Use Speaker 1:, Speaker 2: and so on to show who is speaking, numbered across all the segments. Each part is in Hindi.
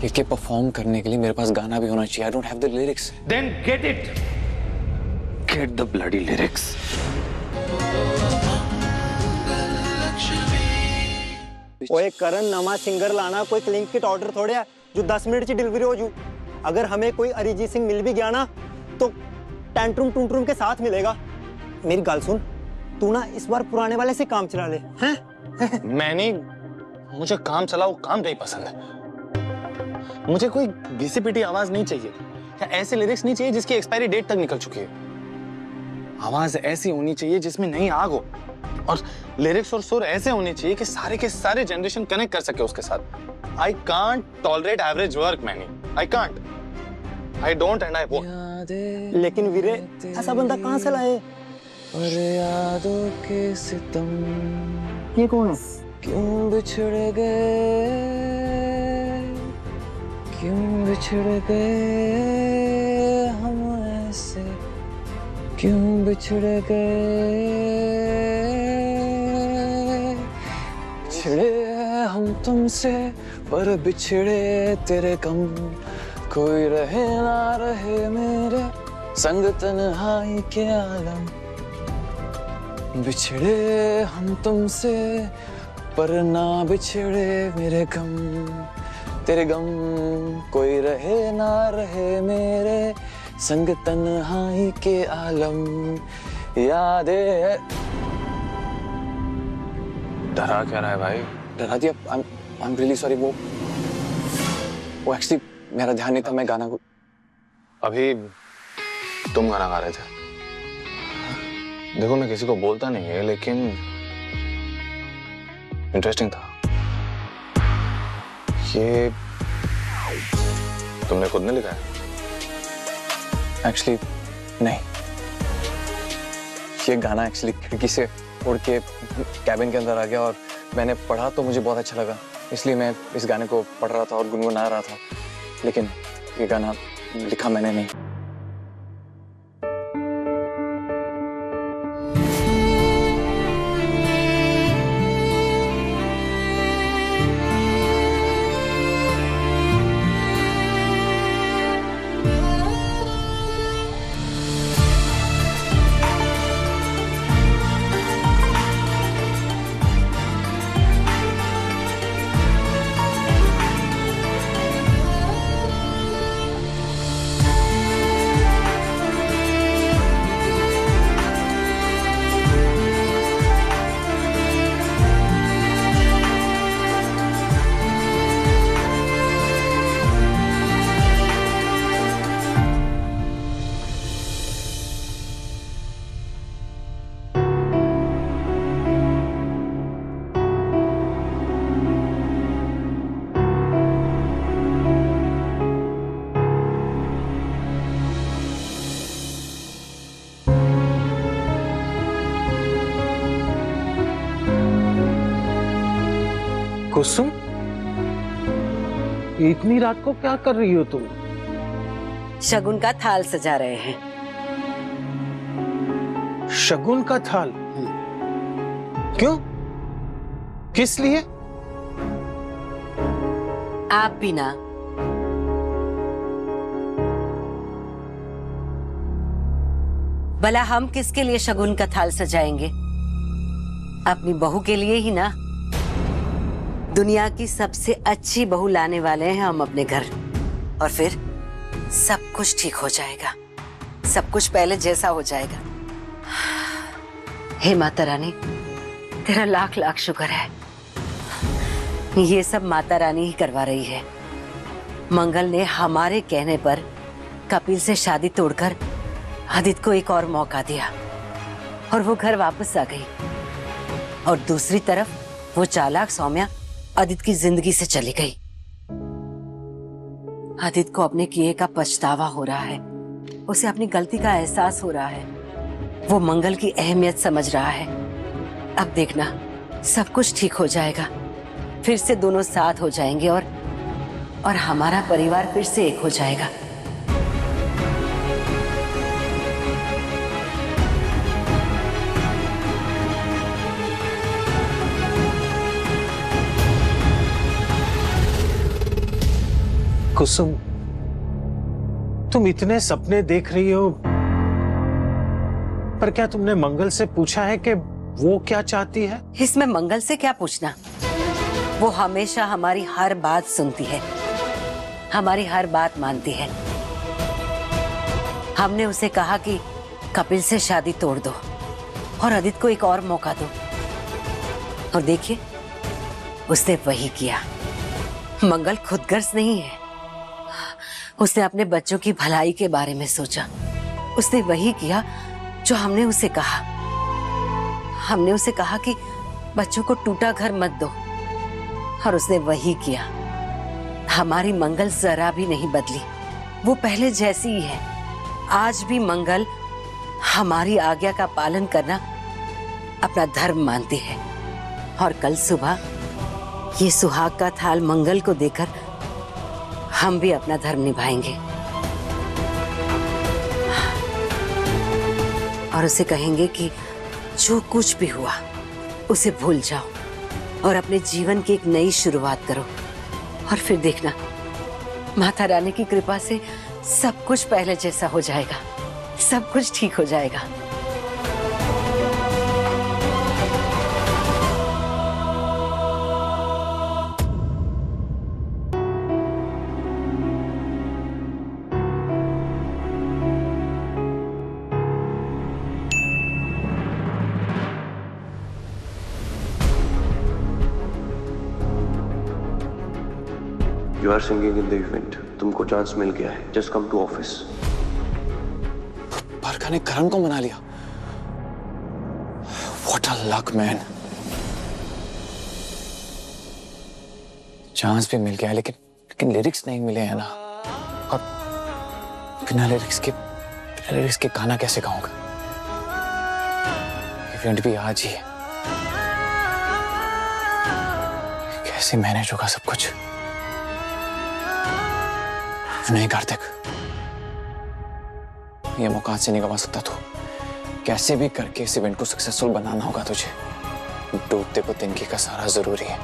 Speaker 1: ये परफॉर्म करने के लिए मेरे पास गाना भी होना चाहिए। I don't have the lyrics.
Speaker 2: Then get it.
Speaker 1: Get the bloody lyrics.
Speaker 3: ओए करण, नवा सिंगर लाना कोई क्लिंक किट ऑर्डर थोड़े है जो 10 मिनट की डिलीवरी हो जू। अगर हमें कोई अरिजीत सिंह मिल भी गया ना तो टेंट्रूम टूंट्रूम के साथ मिलेगा। मेरी गल सुन, तू ना इस बार पुराने वाले से काम चला ले। हैं?
Speaker 4: मैं नहीं, मुझे काम चलाओ काम नहीं पसंद है। मुझे कोई घिसी पिटी आवाज नहीं चाहिए या ऐसे लिरिक्स नहीं चाहिए जिसकी एक्सपायरी डेट तक निकल चुकी है। आवाज ऐसी होनी चाहिए जिसमें नई आग हो, और लिरिक्स और सुर ऐसे होने चाहिए कि सारे के सारे जनरेशन कनेक्ट कर सके उसके साथ। I can't tolerate average work many, I can't, I don't and I won't.
Speaker 3: लेकिन वीरे, ऐसा बंदा कहाँ से लाए?
Speaker 1: और यादों के सितम
Speaker 3: ये कौन है?
Speaker 1: क्यों बिछड़ गए, क्यों बिछड़ गए हम ऐसे, क्यों बिछड़ गए। बिछड़े हम तुमसे पर बिछड़े तेरे गम, कोई रहे ना रहे मेरे संग तन्हाई के आलम। बिछड़े हम तुमसे पर ना बिछड़े मेरे गम, तेरे गम, कोई रहे ना रहे मेरे संग तन्हाई के आलम। यादें।
Speaker 4: डरा क्या रहा है भाई?
Speaker 1: डरा दिया। I am really sorry. वो एक्चुअली मेरा ध्यान नहीं था। मैं गाना को
Speaker 4: अभी तुम गाना गा रहे थे। देखो मैं किसी को बोलता नहीं है, लेकिन इंटरेस्टिंग था। ये तुमने खुद ने लिखा है?
Speaker 1: एक्चुअली नहीं, ये गाना एक्चुअली खिड़की से उड़ के कैबिन के अंदर आ गया और मैंने पढ़ा तो मुझे बहुत अच्छा लगा, इसलिए मैं इस गाने को पढ़ रहा था और गुनगुना रहा था। लेकिन ये गाना लिखा मैंने नहीं।
Speaker 2: कुसुम, इतनी रात को क्या कर रही हो तुम?
Speaker 5: शगुन का थाल सजा रहे हैं।
Speaker 2: शगुन का थाल? क्यों? किस लिए?
Speaker 5: आप भी ना। भला हम किसके लिए शगुन का थाल सजाएंगे? अपनी बहू के लिए ही ना। दुनिया की सबसे अच्छी बहू लाने वाले हैं हम अपने घर, और फिर सब कुछ ठीक हो जाएगा, सब कुछ पहले जैसा हो जाएगा। हे माता रानी, तेरा लाख लाख शुक्र है। ये सब माता रानी ही करवा रही है। मंगल ने हमारे कहने पर कपिल से शादी तोड़कर आदित्य को एक और मौका दिया और वो घर वापस आ गई। और दूसरी तरफ वो चालाक सौम्या आदित्य की जिंदगी से चली गई। आदित्य को अपने किए का पछतावा हो रहा है, उसे अपनी गलती का एहसास हो रहा है, वो मंगल की अहमियत समझ रहा है। अब देखना, सब कुछ ठीक हो जाएगा, फिर से दोनों साथ हो जाएंगे और हमारा परिवार फिर से एक हो जाएगा।
Speaker 2: कुसुम, तुम इतने सपने देख रही हो, पर क्या तुमने मंगल से पूछा है कि वो क्या चाहती है?
Speaker 5: इसमें मंगल से क्या पूछना? वो हमेशा हमारी हर बात सुनती है, हमारी हर बात मानती है। हमने उसे कहा कि कपिल से शादी तोड़ दो और आदित्य को एक और मौका दो, और देखिए उसने वही किया। मंगल खुदगर्ज नहीं है, उसने अपने बच्चों की भलाई के बारे में सोचा। उसने वही किया जो हमने उसे कहा। हमने उसे कहा कि बच्चों को टूटा घर मत दो, और उसने वही किया। हमारी मंगल जरा भी नहीं बदली, वो पहले जैसी ही है। आज भी मंगल हमारी आज्ञा का पालन करना अपना धर्म मानती है, और कल सुबह ये सुहाग का थाल मंगल को देकर हम भी अपना धर्म निभाएंगे और उसे कहेंगे कि जो कुछ भी हुआ उसे भूल जाओ और अपने जीवन की एक नई शुरुआत करो। और फिर देखना, माता रानी की कृपा से सब कुछ पहले जैसा हो जाएगा, सब कुछ ठीक हो जाएगा।
Speaker 6: You are singing in the event. तुमको चांस मिल गया है. Just come to office.
Speaker 1: बरखा ने करण को मना लिया। What a luck, man. Chance भी मिल गया, लेकिन लिरिक्स नहीं मिले हैं ना। और बिना लिरिक्स के गाना कैसे गाऊंगा? इवेंट भी आज ही है। कैसे मैनेज होगा सब कुछ? नहीं कार्तिक, ये मौका से नहीं गवा सकता तू। कैसे भी करके इस इवेंट को सक्सेसफुल बनाना होगा तुझे। डूबते को तिनकी का सारा जरूरी है।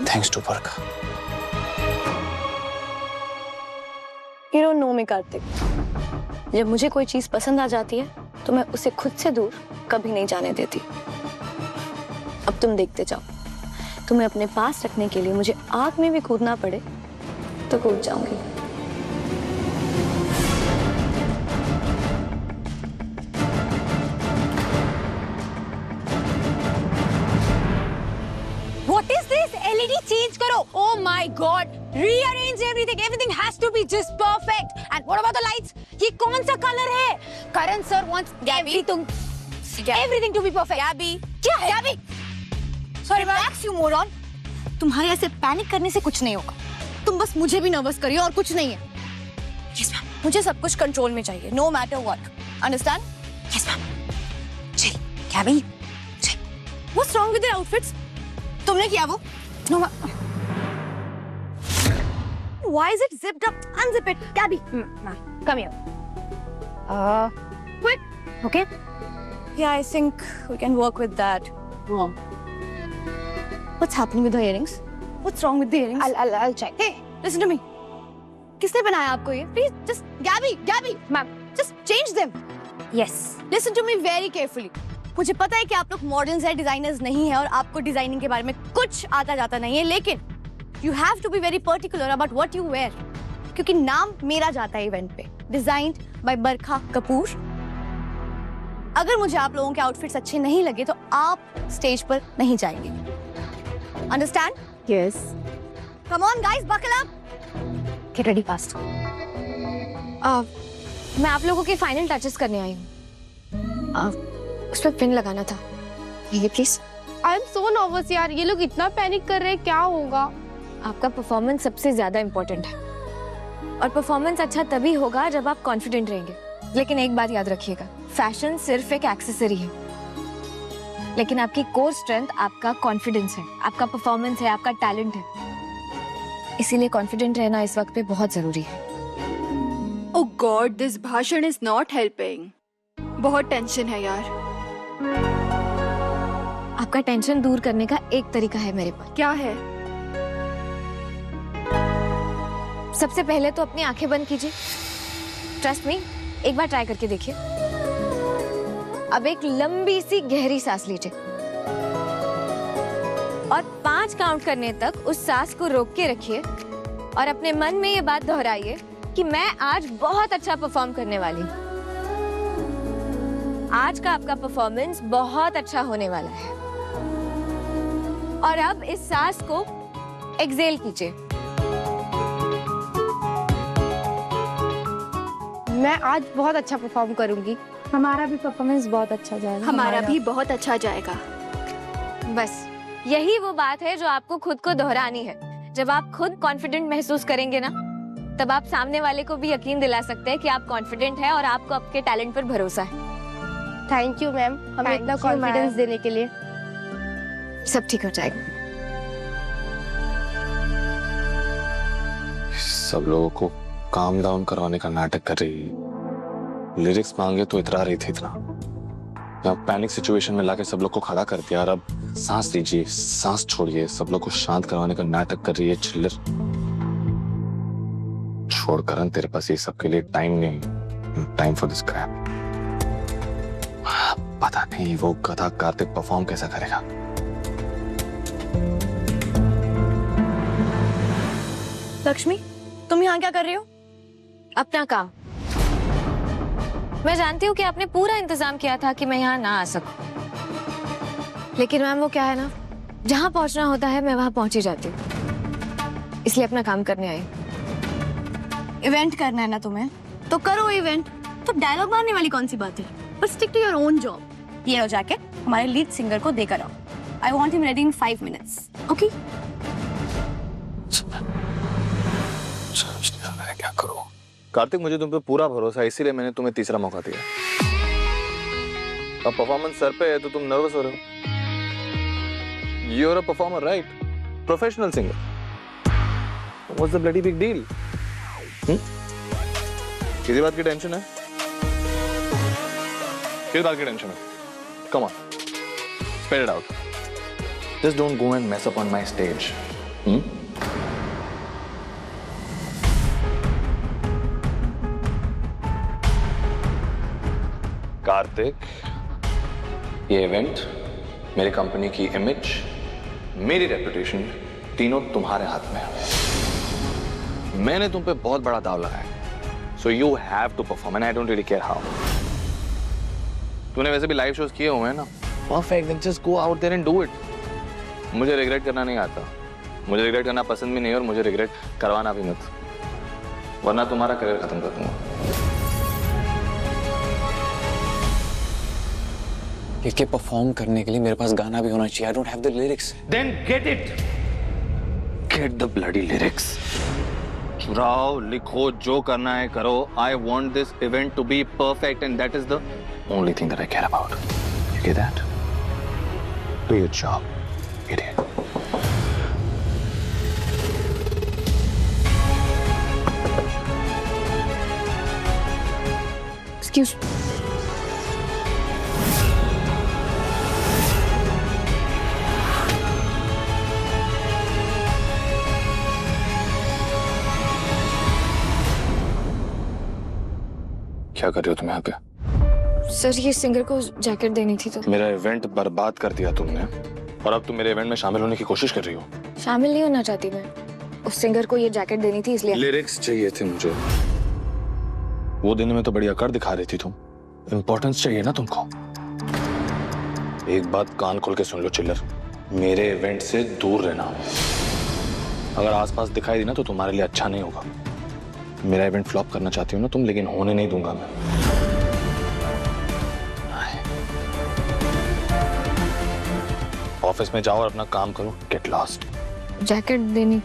Speaker 1: Thanks to Barkha.
Speaker 7: You don't know me, Kartik. जब मुझे कोई चीज पसंद आ जाती है तो मैं उसे खुद से दूर कभी नहीं जाने देती। अब तुम देखते जाओ, तुम्हें अपने पास रखने के लिए मुझे आग में भी कूदना पड़े तो कूद जाऊंगी।
Speaker 8: What is this? LED change करो। Oh my God! Rearrange everything. Everything has to be just perfect. And what about the lights? ये कौन सा कलर है? Karan sir wants everything to be perfect. Gabby, क्या है? Gabby, sorry ma'am. Relax you moron. तुम्हारे ऐसे पैनिक करने से कुछ नहीं होगा। तुम बस मुझे भी नर्वस करिए और कुछ नहीं है। Yes ma'am. मुझे सब कुछ कंट्रोल में चाहिए, no matter what. Understand? Yes ma'am. Chill, Gabby. Chill. What's wrong with their outfits? तुमने किया वो? No ma'am. Why is it zipped up? Unzip it, Gabby. Ma'am, come here. Quick. Okay. Yeah, I think we can work with that. Oh. What's happening with the earrings? What's wrong with the earrings? I'll check. Hey, listen to me. किसने बनाया आपको ये? Please, just Gabby, ma'am, just change them. Yes. Listen to me very carefully. मुझे पता है कि आप लोग मॉडर्न्स हैं, डिजाइनर्स नहीं हैं और आपको डिजाइनिंग के बारे में कुछ आता जाता नहीं है, लेकिन you have to be very particular about what you wear. क्योंकि नाम मेरा जाता है इवेंट पे, designed by बरखा कपूर। अगर मुझे आप लोगों के आउटफिट्स अच्छे नहीं लगे तो आप स्टेज पर नहीं जाएंगे। Understand?
Speaker 7: Yes.
Speaker 8: Come on guys, buckle up.
Speaker 7: Get ready fast. मैं आप लोगों के फाइनल टचेस करने आई हूँ। उस पर पिन लगाना था। ये please.
Speaker 9: I am so nervous यार, ये लोग इतना पैनिक कर रहे हैं, क्या होगा?
Speaker 7: आपका परफॉर्मेंस सबसे ज्यादा इम्पोर्टेंट है और परफॉर्मेंस अच्छा तभी होगा जब आप कॉन्फिडेंट रहेंगे। लेकिन एक बात याद रखिएगा, फैशन सिर्फ एक एक्सेसरी है, लेकिन आपकी कोर स्ट्रेंथ आपका कॉन्फिडेंस है, आपका परफॉर्मेंस है, आपका टैलेंट है। इसीलिए कॉन्फिडेंट रहना इस वक्त पे बहुत जरूरी है।
Speaker 9: Oh God, this भाषण is not helping. बहुत टेंशन है यार।
Speaker 7: आपका टेंशन दूर करने का एक तरीका है मेरे पास।
Speaker 9: क्या है?
Speaker 7: सबसे पहले तो अपनी आंखें बंद कीजिए। ट्रस्ट मी, एक बार ट्राई करके देखिए। अब एक लंबी सी गहरी सांस लीजिए और 5 काउंट करने तक उस सांस को रोक के रखिए और अपने मन में ये बात दोहराइए कि मैं आज बहुत अच्छा परफॉर्म करने वाली हूँ। आज का आपका परफॉर्मेंस बहुत अच्छा होने वाला है। और अब इस सांस को एक्सेल कीजिए।
Speaker 8: मैं आज बहुत अच्छा परफॉर्म करूंगी। हमारा भी परफॉर्मेंस बहुत अच्छा जाएगा।
Speaker 9: हमारा भी बहुत अच्छा जाएगा।
Speaker 7: बस यही वो बात है जो आपको खुद को दोहरानी है। जब आप खुद कॉन्फिडेंट महसूस करेंगे ना, तब आप सामने वाले को भी यकीन दिला सकते हैं कि आप कॉन्फिडेंट हैं और आपको आपके टैलेंट पर भरोसा है।
Speaker 8: थैंक यू मैम, हमें इतना कॉन्फिडेंस देने के लिए।
Speaker 7: सब ठीक हो जाएगा।
Speaker 4: सब लोगों को काम डाउन करवाने का नाटक कर रही है। लिरिक्स मांगे तो इतरा रही थी इतना, पैनिक सिचुएशन में लाके सब लोग को खड़ा कर दिया। और अब सांस लीजिए, सांस छोड़िए, सब लोग को शांत करवाने का नाटक कर रही है। चिल्लर छोड़ करण, तेरे पास ये सब के लिए टाइम नहीं। Time for this crap. पता नहीं वो गधा कार्तिक परफॉर्म कैसा करेगा।
Speaker 8: लक्ष्मी, तुम यहाँ क्या कर रही हो?
Speaker 7: अपना काम। मैं जानती हूँ कि आपने पूरा इंतजाम किया था कि मैं यहाँ ना आ सकूं, लेकिन मैम वो क्या है ना, जहाँ पहुँचना होता है मैं वहाँ पहुँच ही जाती हूँ, इसलिए अपना काम करने आई।
Speaker 8: इवेंट करना है ना तुम्हें, तो करो इवेंट। तो डायलॉग मारने वाली कौन सी बात है? बस stick to your own job. ये लो जैकेट, हमारे लीड सिंगर को देकर आओ। I want him ready in 5 minutes. Okay?
Speaker 4: क्या करूं? कार्तिक, मुझे तुम पे पूरा भरोसा है, इसीलिए मैंने तुम्हें तीसरा मौका दिया। अब परफॉर्मेंस सर पे है तो तुम नर्वस हो रहे हो। You are a performer, right? Professional singer. What's the bloody big deal? किसी बात की टेंशन है? किस बात की टेंशन है? Come on, spell it out. Just don't go and mess up on my stage. Kartik, ये इवेंट, मेरी कंपनी की इमेज, मेरी रेपुटेशन, तीनों तुम्हारे हाथ में है। मैंने तुम पे बहुत बड़ा दाव लगाया, so you have to perform and I don't really care how. तूने वैसे भी लाइव शोज किए हुए हैं ना, perfect, then just go out there and do it. मुझे रिग्रेट करना नहीं आता, मुझे रिग्रेट करना पसंद भी नहीं और मुझे रिग्रेट करवाना भी मत, वरना तुम्हारा करियर खत्म कर दूंगा।
Speaker 1: ये परफॉर्म करने के लिए मेरे पास गाना भी होना चाहिए। I don't have the lyrics.
Speaker 2: Then get it.
Speaker 4: Get the bloody lyrics. चुराओ, लिखो, जो करना है करो। I want this event to be perfect and that is the only thing that I care about. You get that? Do your job, idiot.
Speaker 7: Excuse me.
Speaker 4: क्या कर रहे हो तुम यहाँ पे?
Speaker 7: सर, ये सिंगर को जैकेट देनी थी तो।
Speaker 4: मेरा इवेंट बर्बाद कर दिया तुमने और अब तुम मेरे इवेंट में शामिल होने की कोशिश कर रही हो।
Speaker 7: शामिल नहीं होना चाहती मैं, उस सिंगर को ये जैकेट देनी थी इसलिए।
Speaker 4: लिरिक्स चाहिए थे मुझे। वो दिन में तो बड़ी अकड़ दिखा रही थी तुम। इंपॉर्टेंस चाहिए ना तुमको। एक बात कान खोल के सुन लो चिल्लर, मेरे इवेंट से दूर रहना। अगर आसपास दिखाई दी ना तो तुम्हारे लिए अच्छा नहीं होगा। मेरा इवेंट फ्लॉप करना चाहती हो ना तुम, लेकिन होने नहीं दूंगा मैं। ऑफिस में जाओ और अपना काम करो। Get lost.
Speaker 7: जैकेट देनी